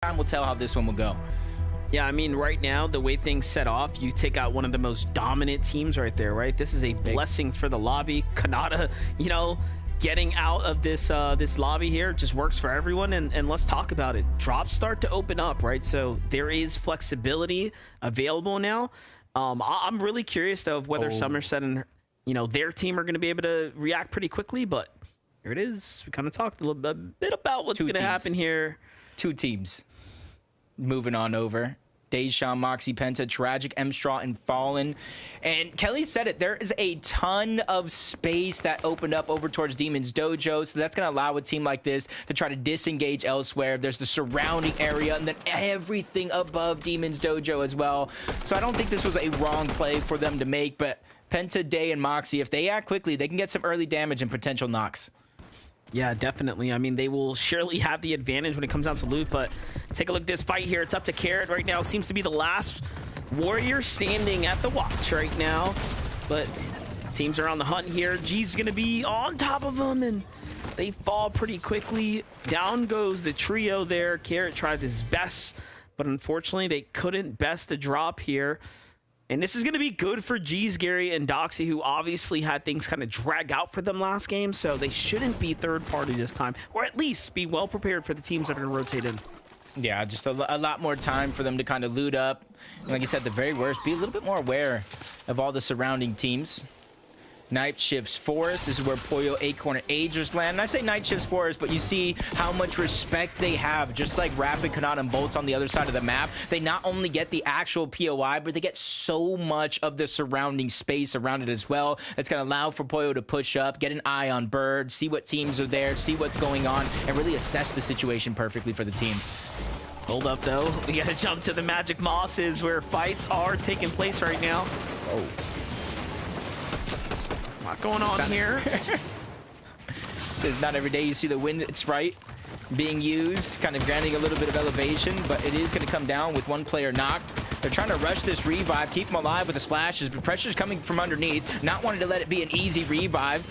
Time will tell how this one will go. Yeah, I mean, right now, the way things set off, you take out one of the most dominant teams right there, right? This is a blessing for the lobby. khanada, you know, getting out of this this lobby here just works for everyone. And let's talk about it. Drops start to open up, right? So there is flexibility available now. I'm really curious, though, of whether Somerset and, you know, their team are going to be able to react pretty quickly. But here it is. We kind of talked a bit about what's going to happen here. Two teams. Moving on over. Dejan, Moxie, Penta, Tragic, M-Straw, and Fallen. And Kelly said it, there is a ton of space that opened up over towards Demon's Dojo, so that's going to allow a team like this to try to disengage elsewhere. There's the surrounding area, and then everything above Demon's Dojo as well. So I don't think this was a wrong play for them to make, but Penta, Day, and Moxie, if they act quickly, they can get some early damage and potential knocks. Yeah, definitely. I mean, they will surely have the advantage when it comes down to loot, but take a look at this fight here. It's up to Carrot right now. Seems to be the last warrior standing at the watch right now, but teams are on the hunt here. G's going to be on top of them, and they fall pretty quickly. Down goes the trio there. Carrot tried his best, but unfortunately, they couldn't best the drop here. And this is going to be good for G's, Gary, and Doxy, who obviously had things kind of drag out for them last game, so they shouldn't be third party this time, or at least be well prepared for the teams that are going to rotate in. Yeah, just a lot more time for them to kind of loot up. And like you said, the very worst, be a little bit more aware of all the surrounding teams. Night Shifts Forest. This is where Pollo, Acorn, and Agers land. And I say Night Shifts Forest, but you see how much respect they have. Just like Rapid, Khanada, and Bolts on the other side of the map, they not only get the actual POI, but they get so much of the surrounding space around it as well. It's going to allow for Pollo to push up, get an eye on Bird, see what teams are there, see what's going on, and really assess the situation perfectly for the team. Hold up, though. We got to jump to the Magic Mosses, where fights are taking place right now. Oh. Lot going on here. It's not every day you see the wind sprite being used, kind of granting a little bit of elevation, but it is going to come down with one player knocked. They're trying to rush this revive, keep him alive with the splashes, but pressure's coming from underneath. Not wanting to let it be an easy revive,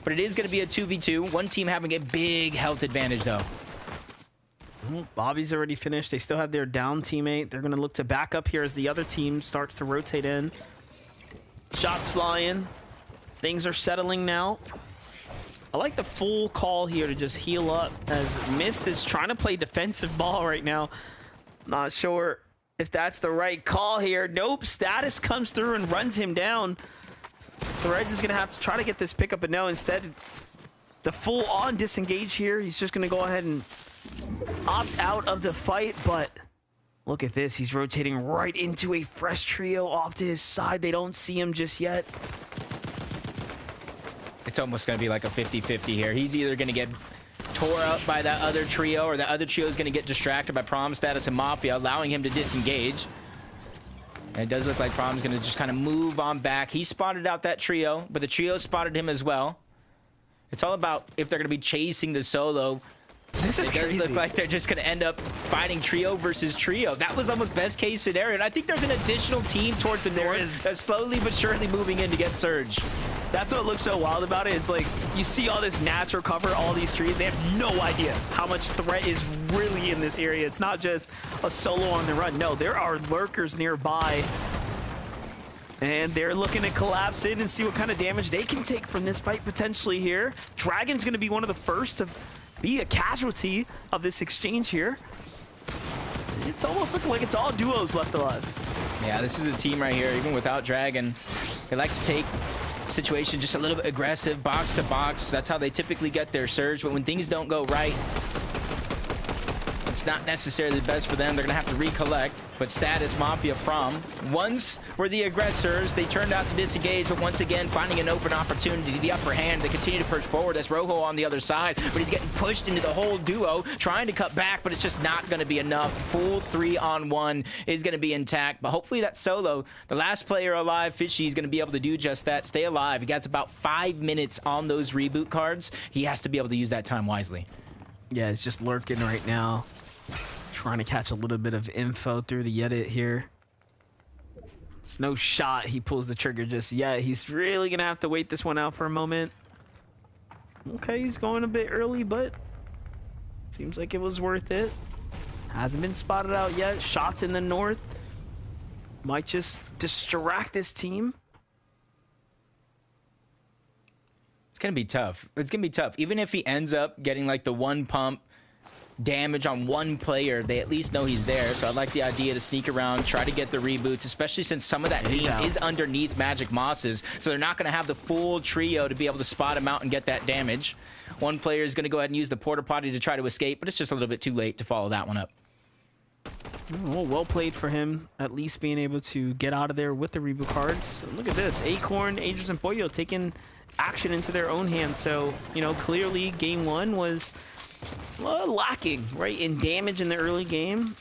but it is going to be a 2v2. One team having a big health advantage, though. Bobby's already finished. They still have their down teammate. They're going to look to back up here as the other team starts to rotate in. Shots flying. Things are settling now. I like the full call here to just heal up, as Mist is trying to play defensive ball right now. Not sure if that's the right call here. Nope, Status comes through and runs him down. Threads is going to have to try to get this pickup, but no, instead, the full-on disengage here. He's just going to go ahead and opt out of the fight, but look at this. He's rotating right into a fresh trio off to his side. They don't see him just yet. It's almost going to be like a 50-50 here. He's either going to get tore up by that other trio, or that other trio is going to get distracted by Prom, Status, and Mafia, allowing him to disengage. And it does look like Prom's going to just kind of move on back. He spotted out that trio, but the trio spotted him as well. It's all about if they're going to be chasing the solo. This is crazy. It does look like they're just going to end up fighting trio versus trio. That was almost best case scenario. And I think there's an additional team towards the north that's slowly but surely moving in to get Surge. That's what looks so wild about it, is like you see all this natural cover, all these trees. They have no idea how much threat is really in this area. It's not just a solo on the run. No, there are lurkers nearby. And they're looking to collapse in and see what kind of damage they can take from this fight potentially here. Dragon's going to be one of the first to be a casualty of this exchange here. It's almost looking like it's all duos left alive. Yeah, this is a team right here, even without Dragon. They like to take situation just a little bit aggressive, box to box. That's how they typically get their surge, but when things don't go right, it's not necessarily the best for them. They're gonna have to recollect. But Status, Mafia, Prom, once were the aggressors. They turned out to disengage, but once again finding an open opportunity, the upper hand. They continue to push forward. That's Rojo on the other side, but he's getting pushed into the whole duo, trying to cut back, but it's just not going to be enough. Full 3-on-1 is going to be intact, but hopefully that solo, the last player alive, Fishy, is going to be able to do just that. Stay alive. He got about 5 minutes on those reboot cards. He has to be able to use that time wisely. Yeah, it's just lurking right now. Trying to catch a little bit of info through the edit here. There's no shot he pulls the trigger just yet. He's really gonna have to wait this one out for a moment. Okay, he's going a bit early, but seems like it was worth it. Hasn't been spotted out yet. Shots in the north. Might just distract this team. It's going to be tough. It's going to be tough. Even if he ends up getting like the one pump damage on one player, they at least know he's there. So I like the idea to sneak around, try to get the reboots, especially since some of that team is underneath Magic Mosses. So they're not going to have the full trio to be able to spot him out and get that damage. One player is going to go ahead and use the porta potty to try to escape, but it's just a little bit too late to follow that one up. Well played for him, at least being able to get out of there with the reboot cards. Look at this. Acorn, Aegis, and Pollo taking action into their own hands. So, you know, clearly game one was lacking, right, in damage in the early game.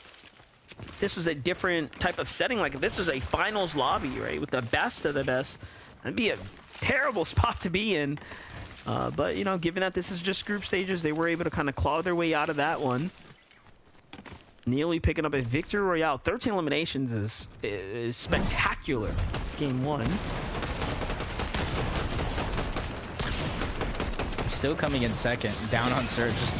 If this was a different type of setting, like if this was a finals lobby, right, with the best of the best, that'd be a terrible spot to be in. But, you know, given that this is just group stages, they were able to kind of claw their way out of that one. Nearly picking up a victory royale. 13 eliminations is spectacular. Game one. Still coming in second, down on Surge. Just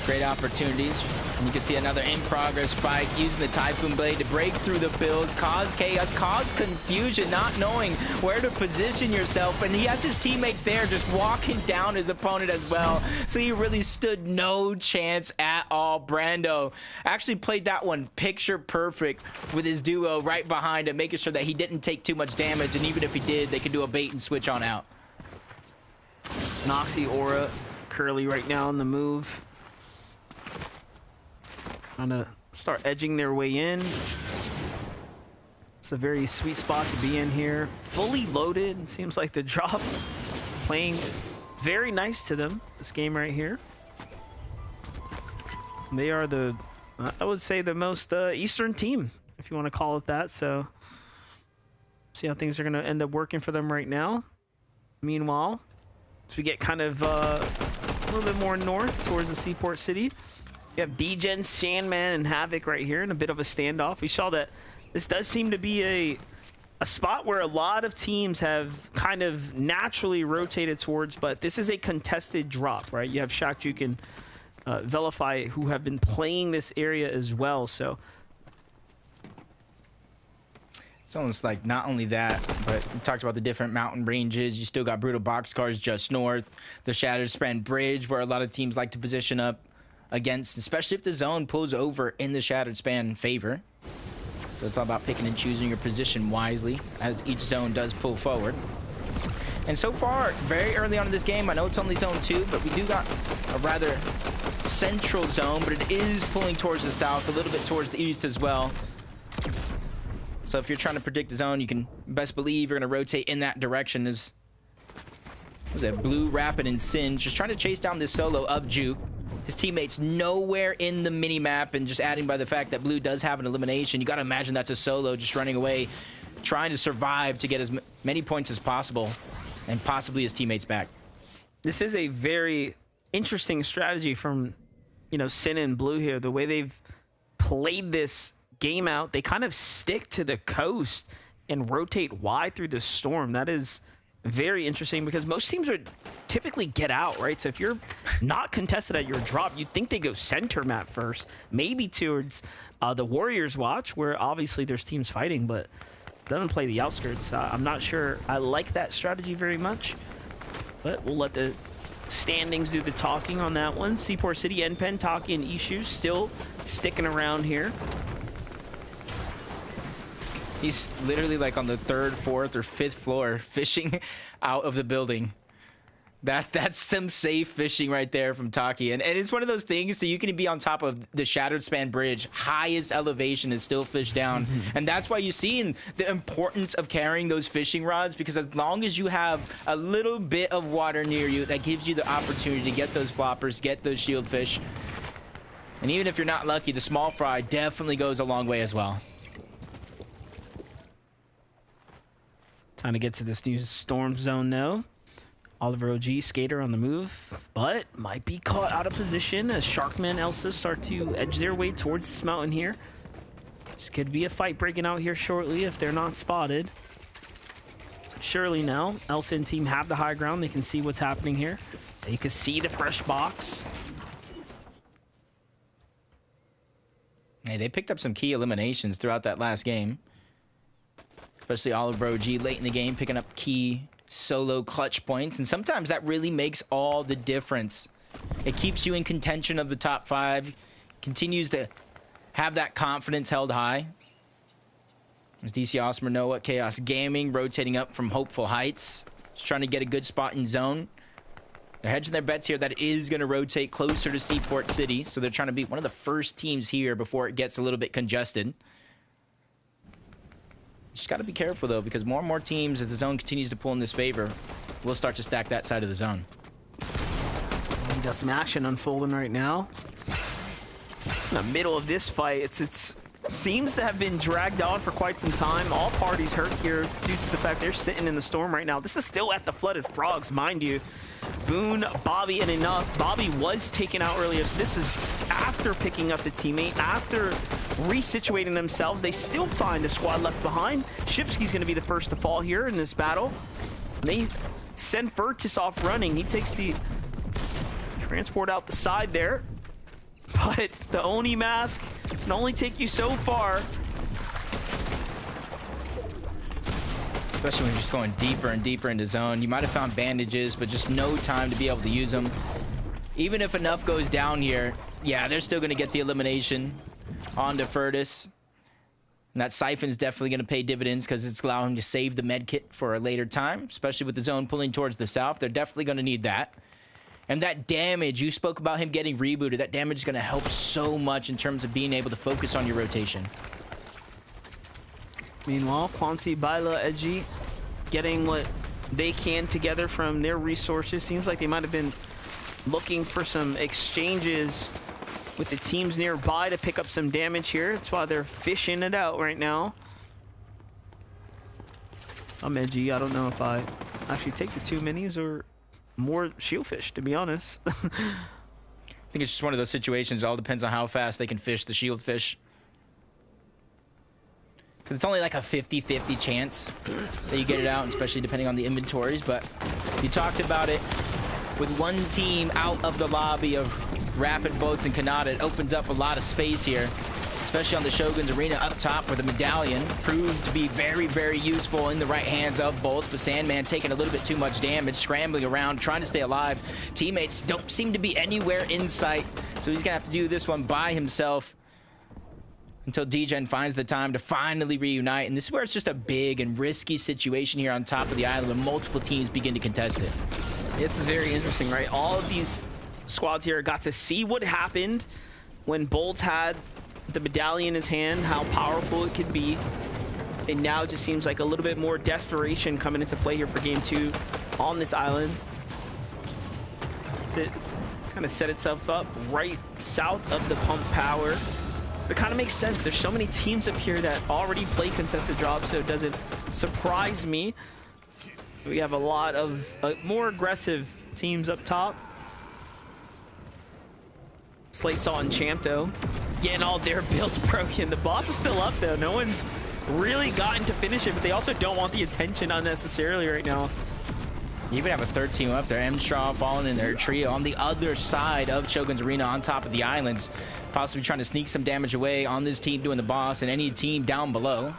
great opportunities. And you can see another in-progress spike, using the Typhoon Blade to break through the builds, cause chaos, cause confusion, not knowing where to position yourself. And he has his teammates there just walking down his opponent as well. So he really stood no chance at all. Brando actually played that one picture perfect with his duo right behind him, making sure that he didn't take too much damage. And even if he did, they could do a bait and switch on out. Noxy, Aura, Curly right now on the move. Trying to start edging their way in. It's a very sweet spot to be in here. Fully loaded. It seems like the drop playing very nice to them this game right here. They are the, I would say, the most Eastern team, if you want to call it that. So see how things are going to end up working for them right now. Meanwhile, as we get kind of a little bit more north towards the Seaport City, you have Degen, Sandman, and Havoc right here in a bit of a standoff. We saw that this does seem to be a spot where a lot of teams have kind of naturally rotated towards, but this is a contested drop, right? You have Shakjuk and Velify who have been playing this area as well, so. It's almost like not only that, but we talked about the different mountain ranges. You still got Brutal Boxcars just north, the Shattered Span Bridge, where a lot of teams like to position up against, especially if the zone pulls over in the Shattered Span favor. So it's all about picking and choosing your position wisely as each zone does pull forward. And so far, very early on in this game, I know it's only zone 2, but we do got a rather central zone, but it is pulling towards the south, a little bit towards the east as well. So if you're trying to predict the zone, you can best believe you're going to rotate in that direction. As was that Blue, Rapid, and Sin just trying to chase down this solo of Juke. His teammates nowhere in the mini-map, and just adding by the fact that Blue does have an elimination. You got to imagine that's a solo just running away, trying to survive to get as many points as possible and possibly his teammates back. This is a very interesting strategy from, you know, Sin and Blue here. The way they've played this game out, they kind of stick to the coast and rotate wide through the storm. That is very interesting because most teams would typically get out, right? So if you're not contested at your drop, you'd think they go center map first, maybe towards the Warriors watch, where obviously there's teams fighting, but doesn't play the outskirts. I'm not sure I like that strategy very much, but we'll let the standings do the talking on that one. Seaport City, Npen, Taki, and Ishu still sticking around here. He's literally like on the 3rd, 4th, or 5th floor fishing out of the building. That's some safe fishing right there from Taki. And it's one of those things, so you can be on top of the Shattered Span Bridge, highest elevation, and still fish down. And that's why you see the importance of carrying those fishing rods, because as long as you have a little bit of water near you, that gives you the opportunity to get those floppers, get those shield fish. And even if you're not lucky, the small fry definitely goes a long way as well. Time to get to this new storm zone now. Oliver OG, Skater on the move, but might be caught out of position as Sharkman and Elsa start to edge their way towards this mountain here. This could be a fight breaking out here shortly if they're not spotted. Surely now, Elsa and team have the high ground. They can see what's happening here. They can see the fresh box. Hey, they picked up some key eliminations throughout that last game. Especially Olive Row G late in the game, picking up key solo clutch points. And sometimes that really makes all the difference. It keeps you in contention of the top 5. Continues to have that confidence held high. There's DC Awesome Noah, Chaos Gaming rotating up from Hopeful Heights. Just trying to get a good spot in zone. They're hedging their bets here that it is going to rotate closer to Seaport City. So they're trying to be one of the first teams here before it gets a little bit congested. Just got to be careful, though, because more and more teams, as the zone continues to pull in this favor, will start to stack that side of the zone. We got some action unfolding right now. In the middle of this fight, it seems to have been dragged on for quite some time. All parties hurt here due to the fact they're sitting in the storm right now. This is still at the Flooded Frogs, mind you. Boone, Bobby, and Enough. Bobby was taken out earlier, so this is after picking up the teammate, after resituating themselves. They still find a squad left behind. Shipsky's going to be the first to fall here in this battle. They send Furtus off running. He takes the transport out the side there. But the Oni mask can only take you so far. Especially when you're just going deeper and deeper into zone. You might have found bandages, but just no time to be able to use them. Even if enough goes down here, yeah, they're still going to get the elimination onto Furtus. And that Siphon's definitely going to pay dividends because it's allowing him to save the med kit for a later time, especially with the zone pulling towards the south. They're definitely going to need that. And that damage, you spoke about him getting rebooted, that damage is going to help so much in terms of being able to focus on your rotation. Meanwhile, Quanti, Baila, Edgy getting what they can together from their resources. Seems like they might have been looking for some exchanges with the teams nearby to pick up some damage here. That's why they're fishing it out right now. I'm Edgy. I don't know if I actually take the 2 minis or more shieldfish, to be honest. I think it's just one of those situations. It all depends on how fast they can fish the shieldfish. Because it's only like a 50-50 chance that you get it out, especially depending on the inventories. But you talked about it. With one team out of the lobby of Rapid Boats and Khanada, it opens up a lot of space here, especially on the Shogun's Arena up top where the medallion proved to be very, very useful in the right hands of Bolts. But Sandman taking a little bit too much damage, scrambling around, trying to stay alive. Teammates don't seem to be anywhere in sight, so he's going to have to do this one by himself until Degen finds the time to finally reunite. And this is where it's just a big and risky situation here on top of the island when multiple teams begin to contest it. This is very interesting, right? All of these squads here got to see what happened when Bolt had the medallion in his hand, how powerful it could be. And now it just seems like a little bit more desperation coming into play here for game 2 on this island. It kind of set itself up right south of the pump power. It kind of makes sense. There's so many teams up here that already play contested drops, so it doesn't surprise me. We have a lot of more aggressive teams up top. Slate Saw and Champ, though, getting all their builds broken. The boss is still up, though. No one's really gotten to finish it, but they also don't want the attention unnecessarily right now. You even have a third team up there. M-Straw falling in their trio on the other side of Shogun's Arena on top of the islands. Possibly trying to sneak some damage away on this team doing the boss and any team down below.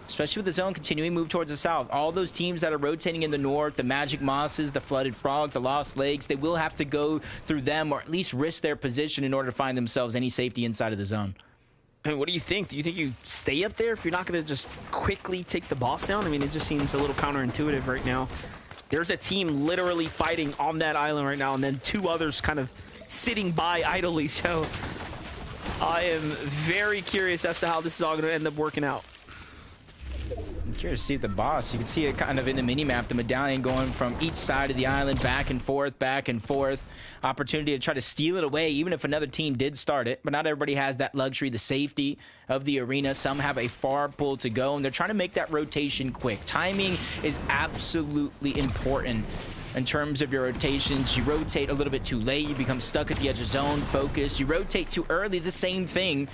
Especially with the zone continuing to move towards the south. All those teams that are rotating in the north, the Magic Mosses, the Flooded Frogs, the Lost Legs, they will have to go through them or at least risk their position in order to find themselves any safety inside of the zone. I mean, what do you think? Do you think you stay up there if you're not going to just quickly take the boss down? I mean, it just seems a little counterintuitive right now. There's a team literally fighting on that island right now, and then 2 others kind of sitting by idly. So I am very curious as to how this is all going to end up working out. I'm curious to see the boss. You can see it kind of in the mini-map, the medallion going from each side of the island, back and forth, back and forth. Opportunity to try to steal it away, even if another team did start it. But not everybody has that luxury, the safety of the arena. Some have a far pull to go, and they're trying to make that rotation quick. Timing is absolutely important in terms of your rotations. You rotate a little bit too late, you become stuck at the edge of zone, focus. You rotate too early, the same thing.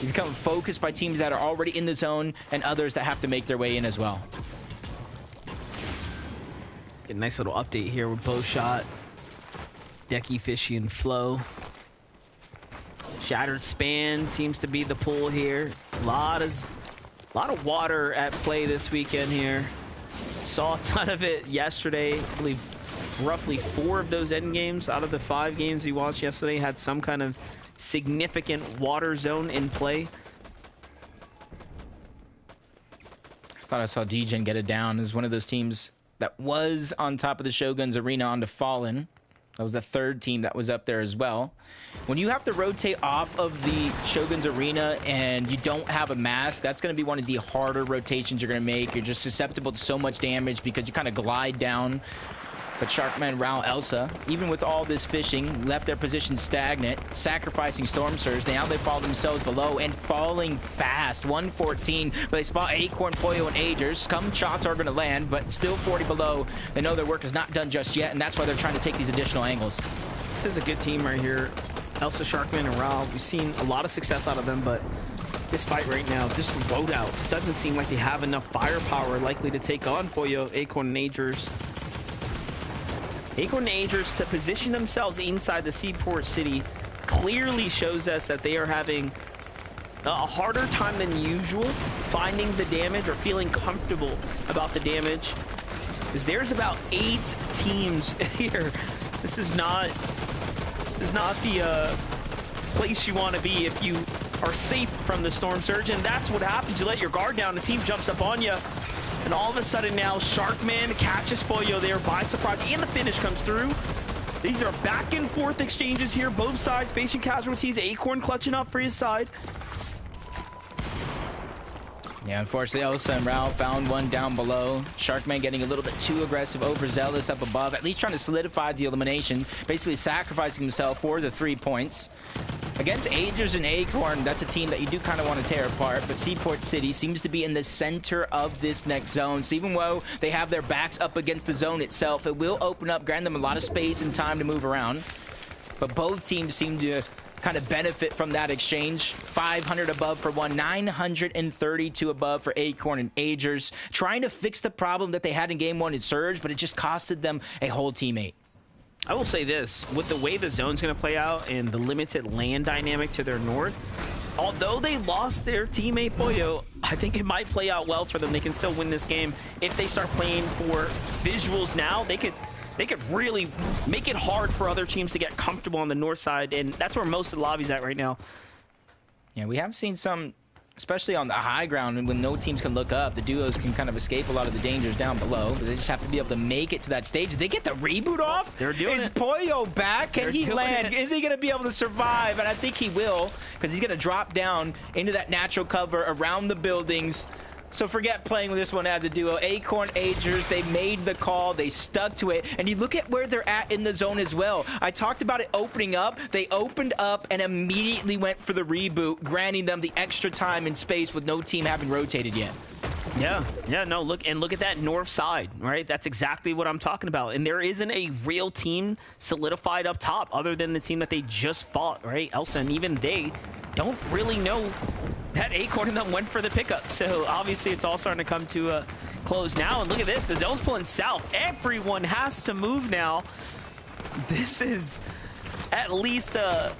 You become focused by teams that are already in the zone and others that have to make their way in as well. Get a nice little update here with Bowshot, Benjyfishy, and Flow. Shattered Span seems to be the pull here. A lot of water at play this weekend here. Saw a ton of it yesterday. I believe roughly 4 of those end games out of the 5 games we watched yesterday had some kind of significant water zone in play. I thought I saw DGen get it down as one of those teams that was on top of the Shogun's arena onto Fallen. That was the 3rd team that was up there as well. When you have to rotate off of the Shogun's arena and you don't have a mask, that's going to be one of the harder rotations you're going to make. You're just susceptible to so much damage because you kind of glide down. But Sharkman, Raul, Elsa, even with all this fishing, left their position stagnant, sacrificing Storm Surge. Now they fall themselves below and falling fast. 114, but they spot Acorn, Pollo, and Agers. Some shots are going to land, but still 40 below. They know their work is not done just yet, and that's why they're trying to take these additional angles. This is a good team right here. Elsa, Sharkman, and Raul, we've seen a lot of success out of them, but this fight right now, this loadout, doesn't seem like they have enough firepower likely to take on Pollo, Acorn, and Agers. Acorn and Agers to position themselves inside the Seaport City clearly shows us that they are having a harder time than usual finding the damage or feeling comfortable about the damage. Because there's about 8 teams here. This is not the place you want to be if you are safe from the Storm Surge, and that's what happens. You let your guard down, the team jumps up on you. And all of a sudden now, Sharkman catches Pollo there by surprise, and the finish comes through. These are back and forth exchanges here, both sides facing casualties. Acorn clutching up for his side. Yeah, unfortunately, Elsa and Raul found one down below. Sharkman getting a little bit too aggressive, overzealous up above, at least trying to solidify the elimination, basically sacrificing himself for the 3 points. Against Agers and Acorn, that's a team that you do kind of want to tear apart, but Seaport City seems to be in the center of this next zone. So even though they have their backs up against the zone itself, it will open up, grant them a lot of space and time to move around. But both teams seem to kind of benefit from that exchange. 500 above for one, 932 above for Acorn and Agers. Trying to fix the problem that they had in game 1 in Surge, but it just costed them a whole teammate. I will say this, with the way the zone's going to play out and the limited land dynamic to their north, although they lost their teammate Pollo, I think it might play out well for them. They can still win this game. If they start playing for visuals now, they could really make it hard for other teams to get comfortable on the north side, and that's where most of the lobby's at right now. Yeah, we have seen some, especially on the high ground, and when no teams can look up, the duos can kind of escape a lot of the dangers down below, but they just have to be able to make it to that stage. Did they get the reboot off? They're doing it. Is it. Pollo back? Can he land? Is he going to be able to survive? And I think he will, because he's going to drop down into that natural cover around the buildings. So forget playing with this one as a duo. Acorn, Agers, they made the call. They stuck to it. And you look at where they're at in the zone as well. I talked about it opening up. They opened up and immediately went for the reboot, granting them the extra time and space with no team having rotated yet. Yeah, no, look at that north side, right? That's exactly what I'm talking about. And there isn't a real team solidified up top other than the team that they just fought, right? Elsa, and even they don't really know that Acorn and them went for the pickup. So obviously it's all starting to come to a close now. And look at this, the zone's pulling south. Everyone has to move now. This is at least a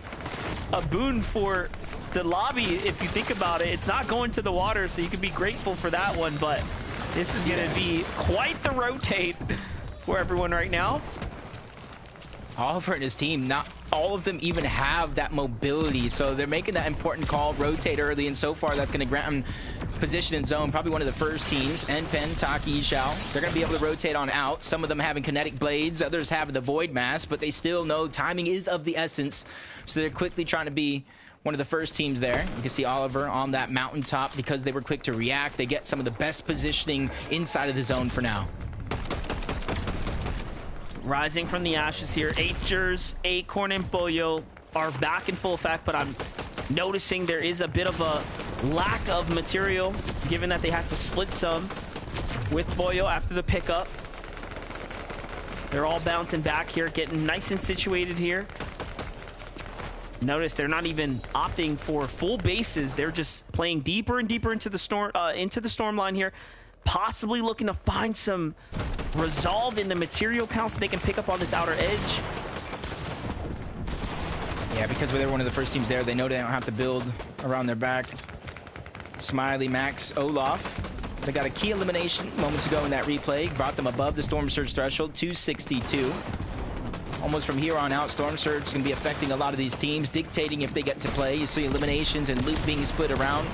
boon for the lobby, if you think about it. It's not going to the water, so you can be grateful for that one, but this is going to be quite the rotate for everyone right now. Oliver and his team, not all of them even have that mobility, so they're making that important call, rotate early, and so far that's going to grant them position in zone. Probably one of the first teams. Enpen, Taki, Xiao, they're going to be able to rotate on out. Some of them having kinetic blades, others have the void mask, but they still know timing is of the essence, so they're quickly trying to be one of the first teams there. You can see Oliver on that mountaintop because they were quick to react. They get some of the best positioning inside of the zone for now. Rising from the ashes here, Agers, Acorn, and Pollo are back in full effect, but I'm noticing there is a bit of a lack of material, given that they had to split some with Pollo after the pickup. They're all bouncing back here, getting nice and situated here. Notice they're not even opting for full bases. They're just playing deeper and deeper into the storm line here, possibly looking to find some resolve in the material counts that they can pick up on this outer edge. Yeah, because they're one of the first teams there, they know they don't have to build around their back. Smiley, Max, Olaf. They got a key elimination moments ago in that replay. Brought them above the Storm Surge threshold, 262. Almost from here on out, Storm Surge is going to be affecting a lot of these teams, dictating if they get to play. You see eliminations and loot being split around.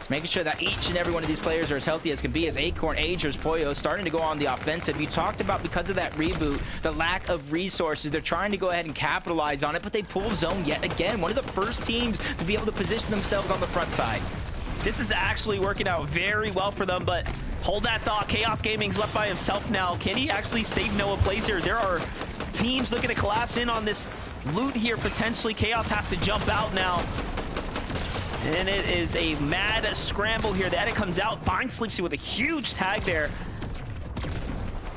Making sure that each and every one of these players are as healthy as can be, as Acorn, Agers, Pollo starting to go on the offensive. You talked about, because of that reboot, the lack of resources. They're trying to go ahead and capitalize on it, but they pull zone yet again. One of the first teams to be able to position themselves on the front side. This is actually working out very well for them, but hold that thought. Chaos Gaming's left by himself now. Can he actually save Noah plays here? There are teams looking to collapse in on this loot here, potentially. Chaos has to jump out now. And it is a mad scramble here. The edit comes out, finds Sleepsy with a huge tag there.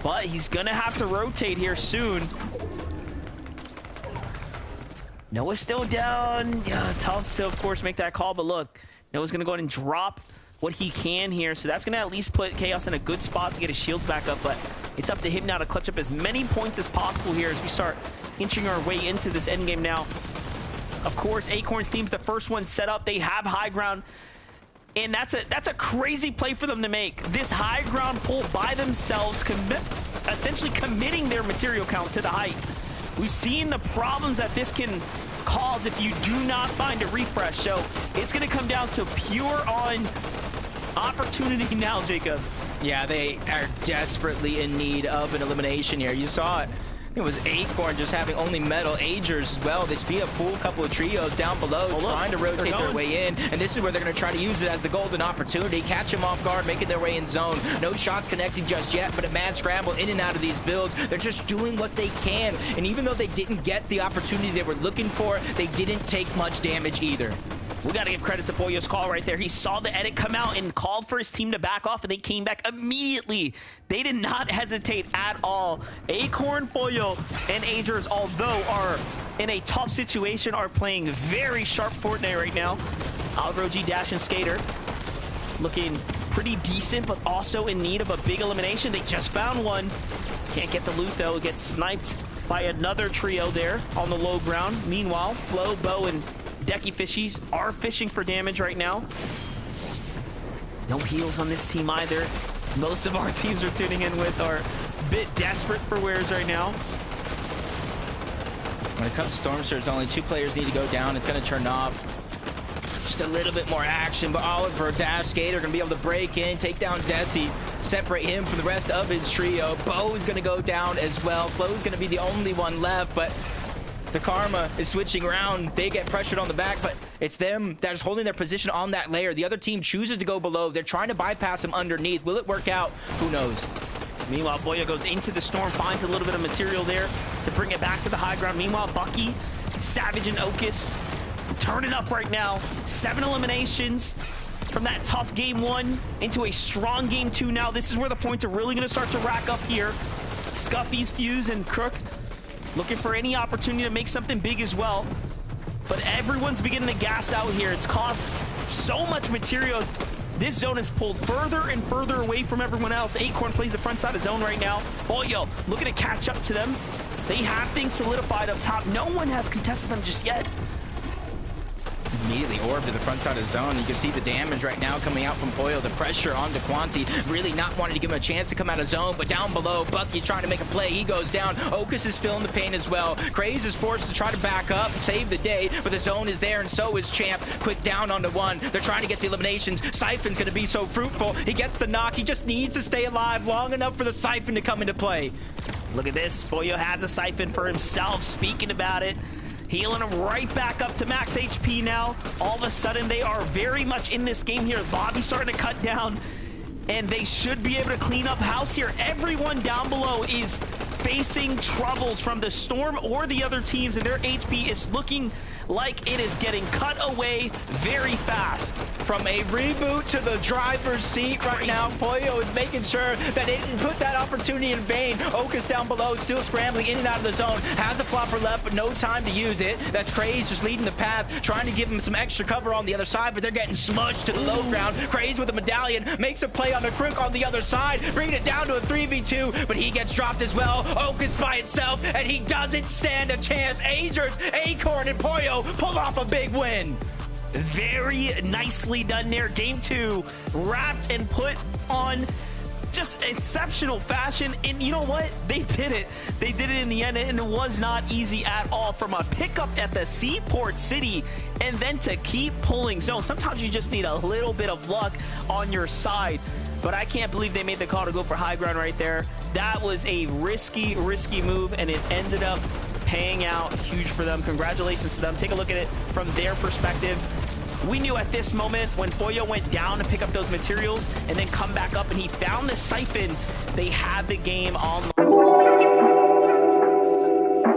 But he's gonna have to rotate here soon. Noah's still down. Yeah, tough to, of course, make that call, but look, Noah's gonna go ahead and drop what he can here. So that's gonna at least put Chaos in a good spot to get his shields back up, but it's up to him now to clutch up as many points as possible here as we start inching our way into this endgame now. Of course, Acorn's team's the first one set up. They have high ground, and that's a crazy play for them to make. This high ground pull by themselves, essentially committing their material count to the height. We've seen the problems that this can cause if you do not find a refresh. So it's going to come down to pure on opportunity now, Jacob. Yeah, they are desperately in need of an elimination here. You saw it. It was Acorn just having only metal. Agers as well. They see a full couple of trios down below, trying to rotate their way in, and this is where they're going to try to use it as the golden opportunity. Catch them off guard, making their way in zone. No shots connecting just yet, but a mad scramble in and out of these builds. They're just doing what they can, and even though they didn't get the opportunity they were looking for, they didn't take much damage either. We got to give credit to Pollo's call right there. He saw the edit come out and called for his team to back off, and they came back immediately. They did not hesitate at all. Acorn, Pollo, and Agers, although are in a tough situation, are playing very sharp Fortnite right now. Alroji, Dash, and Skater looking pretty decent, but also in need of a big elimination. They just found one. Can't get the loot, though. Gets sniped by another trio there on the low ground. Meanwhile, Flo, Bo, and Benjyfishy are fishing for damage right now. No heals on this team either. Most of our teams are tuning in with are a bit desperate for wares right now. When it comes to Storm Surge, only 2 players need to go down. It's going to turn off. Just a little bit more action, but Oliver, Dash, Skater are going to be able to break in, take down Desi, separate him from the rest of his trio. Bo is going to go down as well. Flo is going to be the only one left, but the Karma is switching around. They get pressured on the back, but it's them that is holding their position on that layer. The other team chooses to go below. They're trying to bypass them underneath. Will it work out? Who knows? Meanwhile, Pollo goes into the storm, finds a little bit of material there to bring it back to the high ground. Meanwhile, Bucky, Savage, and Okus turning up right now. 7 eliminations from that tough game 1 into a strong game 2 now. This is where the points are really going to start to rack up here. Scuffies, Fuse, and Crook looking for any opportunity to make something big as well. But everyone's beginning to gas out here. It's cost so much material. This zone is pulled further and further away from everyone else. Acorn plays the front side of zone right now. Pollo looking to catch up to them. They have things solidified up top. No one has contested them just yet. Immediately orb to the front side of the zone. You can see the damage right now coming out from Pollo. The pressure onto Quanti, really not wanting to give him a chance to come out of zone, but down below, Bucky trying to make a play. He goes down. Okus is feeling the pain as well. Craze is forced to try to back up, save the day, but the zone is there, and so is Champ. Quick down onto 1. They're trying to get the eliminations. Siphon's going to be so fruitful. He gets the knock. He just needs to stay alive long enough for the Siphon to come into play. Look at this. Pollo has a Siphon for himself, speaking about it. Healing him right back up to max HP now. All of a sudden, they are very much in this game here. Bobby's starting to cut down, and they should be able to clean up house here. Everyone down below is facing troubles from the Storm or the other teams, and their HP is looking like it is getting cut away very fast. From a reboot to the driver's seat right now, Pollo is making sure that they didn't put that opportunity in vain. Oka's down below, still scrambling in and out of the zone. Has a flopper left, but no time to use it. That's Craze just leading the path, trying to give him some extra cover on the other side, but they're getting smushed to the low ground. Craze with a medallion, makes a play on the crook on the other side, bringing it down to a 3v2, but he gets dropped as well. Oka's by itself, and he doesn't stand a chance. Agers, Acorn, and Pollo pull off a big win. Very nicely done there. Game 2 wrapped and put on just exceptional fashion, and you know what, they did it in the end, and it was not easy at all. From a pickup at the Seaport City and then to keep pulling zone, sometimes you just need a little bit of luck on your side, but I can't believe they made the call to go for high ground right there. That was a risky move, and it ended up paying out huge for them. Congratulations to them. Take a look at it from their perspective. We knew at this moment when Pollo went down to pick up those materials and then come back up and he found the siphon, they had the game on.